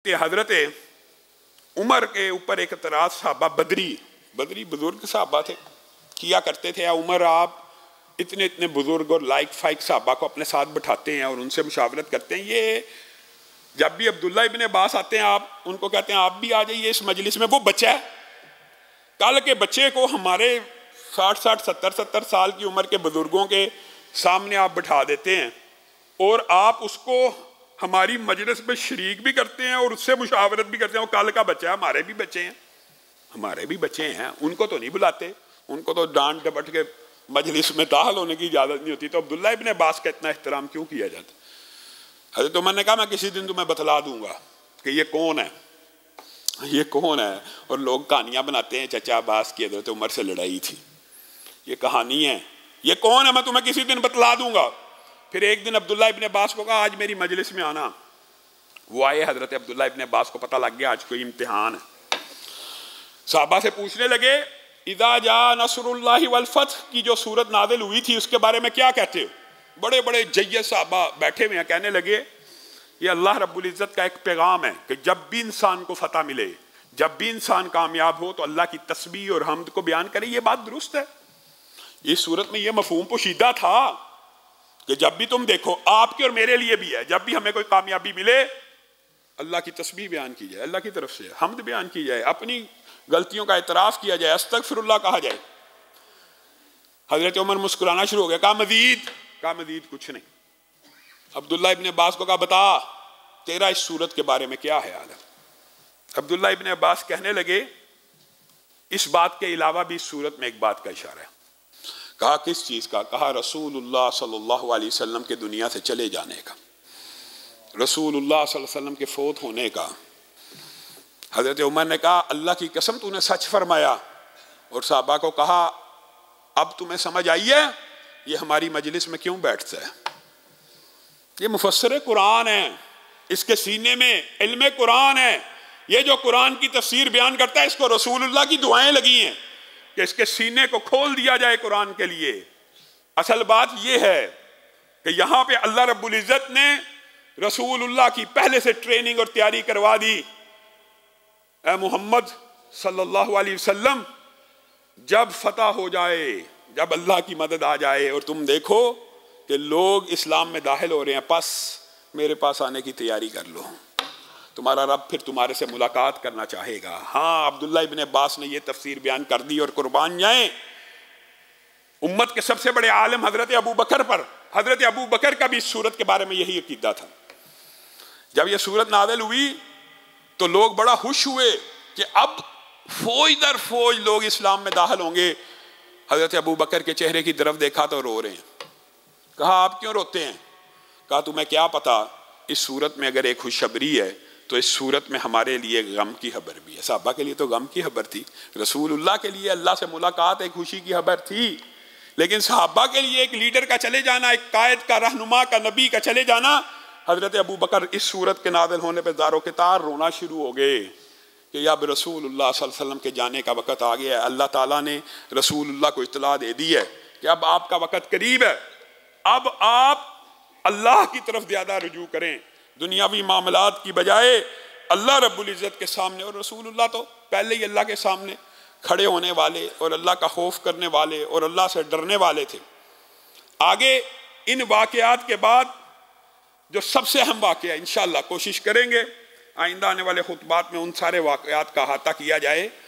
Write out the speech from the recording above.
کہ حضرت عمر کے اوپر ایک اعتراض صحابہ بدری بزرگ صحابہ تھے کیا کرتے تھے، عمر آپ اتنے بزرگ اور لائق فائق صحابہ کو اپنے ساتھ بٹھاتے ہیں اور ان سے مشاورت کرتے ہیں، یہ جب بھی عبداللہ ابن عباس آتے ہیں آپ ان کو کہتے ہیں آپ بھی آ جائیے اس مجلس میں، وہ بچہ ہے، کل کے بچے کو ہمارے 60 سال کی عمر کے بزرگوں کے سامنے آپ بٹھا دیتے ہیں اور آپ اس کو ہماری مجلس میں شریک بھی کرتے ہیں اور اس سے مشاورت بھی کرتے ہیں، وہ کل کا بچہ ہے، ہمارے بھی بچے ہیں، ان کو تو نہیں بلاتے، ان کو تو ڈانٹ ڈپٹ کے مجلس میں داخل ہونے کی اجازت نہیں ہوتی، تو عبداللہ ابن عباس کا اتنا احترام کیوں کیا جاتا؟ حضرت عمر نے کہا میں کسی دن تمہیں بتلا دوں گا کہ یہ کون ہے، اور لوگ کہانیاں بناتے ہیں چچا عباس کی حضرت عمر سے لڑائی تھی، یہ کہانی ہے، یہ کون ہے میں تمہیں کسی دن بتلا دوں گا۔ پھر ایک دن عبداللہ ابن عباس کو کہا آج میری مجلس میں آنا، وہ آئے، حضرت عبداللہ ابن عباس کو پتہ لگ گیا آج کوئی امتحان ہے، صحابہ سے پوچھنے لگے اذا جاء نصر اللہ والفتح کی جو سورت نازل ہوئی تھی اس کے بارے میں کیا کہتے ہو؟ بڑے جید صحابہ بیٹھے ہوئے ہیں، کہنے لگے یہ اللہ رب العزت کا ایک پیغام ہے کہ جب بھی انسان کو فتح ملے، جب بھی انسان کامیاب ہو تو اللہ کی تسبیح اور حمد کو بیان کرے، یہ بات درست ہے۔ اس صورت میں یہ مفہوم پوشیدہ تھا کہ جب بھی تم دیکھو، آپ کے اور میرے لیے بھی ہے، جب بھی ہمیں کوئی کامیابی ملے اللہ کی تسبیح بیان کی جائے، اللہ کی طرف سے حمد بیان کی جائے، اپنی غلطیوں کا اعتراف کیا جائے، استغفر اللہ کہا جائے۔ حضرت عمر مسکرانا شروع ہو گیا، کہا مزید کچھ نہیں۔ عبداللہ ابن عباس کو کہا بتا تیرا اس صورت کے بارے میں کیا خیال ہے؟ عبداللہ ابن عباس کہنے لگے اس بات کے علاوہ بھی اس صورت میں ایک بات کا اشارہ ہے۔ کہا کس چیز کا؟ کہا رسول اللہ صلی اللہ علیہ وسلم کے دنیا سے چلے جانے کا، رسول اللہ صلی اللہ علیہ وسلم کے فوت ہونے کا۔ حضرت عمر نے کہا اللہ کی قسم تو نے سچ فرمایا، اور صحابہ کو کہا اب تمہیں سمجھ آئی ہے یہ ہماری مجلس میں کیوں بیٹھتا ہے؟ یہ مفسر قرآن ہے، اس کے سینے میں علم قرآن ہے، یہ جو قرآن کی تفسیر بیان کرتا ہے اس کو رسول اللہ کی دعائیں لگی ہیں کہ اس کے سینے کو کھول دیا جائے قرآن کے لیے۔ اصل بات یہ ہے کہ یہاں پہ اللہ رب العزت نے رسول اللہ کی پہلے سے ٹریننگ اور تیاری کروا دی، اے محمد صلی اللہ علیہ وسلم جب فتح ہو جائے، جب اللہ کی مدد آ جائے اور تم دیکھو کہ لوگ اسلام میں داخل ہو رہے ہیں، پس میرے پاس آنے کی تیاری کر لو، تمہارا رب پھر تمہارے سے ملاقات کرنا چاہے گا۔ ہاں عبداللہ ابن عباس نے یہ تفسیر بیان کر دی، اور قربان جائیں امت کے سب سے بڑے عالم حضرت ابو بکر پر، حضرت ابو بکر کا بھی اس صورت کے بارے میں یہی عقیدہ تھا۔ جب یہ صورت نازل ہوئی تو لوگ بڑا خوش ہوئے کہ اب فوج در فوج لوگ اسلام میں داخل ہوں گے۔ حضرت ابو بکر کے چہرے کی طرف دیکھا تو رو رہے ہیں۔ کہا آپ کیوں روتے ہیں؟ کہا تمہیں کیا پتا اس صورت میں اگر ایک خوشخبری ہے تو اس صورت میں ہمارے لیے غم کی خبر بھی ہے۔ صحابہ کے لیے تو غم کی خبر تھی، رسول اللہ کے لیے اللہ سے ملاقات ایک خوشی کی خبر تھی، لیکن صحابہ کے لیے ایک لیڈر کا چلے جانا، ایک قائد کا، رہنما کا، نبی کا چلے جانا، حضرت ابو بکر اس صورت کے نازل ہونے پہ زاروں کے تار رونا شروع ہو گئے کہ اب رسول اللہ صلی اللہ علیہ وسلم کے جانے کا وقت آ گیا ہے، اللہ تعالیٰ نے رسول اللہ کو اطلاع دے دی ہے کہ اب آپ کا وقت قریب ہے، اب آپ اللہ کی طرف زیادہ رجوع کریں، دنیاوی معاملات کی بجائے اللہ رب العزت کے سامنے، اور رسول اللہ تو پہلے ہی اللہ کے سامنے کھڑے ہونے والے اور اللہ کا خوف کرنے والے اور اللہ سے ڈرنے والے تھے۔ آگے ان واقعات کے بعد جو سب سے اہم واقعہ انشاءاللہ کوشش کریں گے آئندہ آنے والے خطبات میں ان سارے واقعات کا احاطہ کیا جائے۔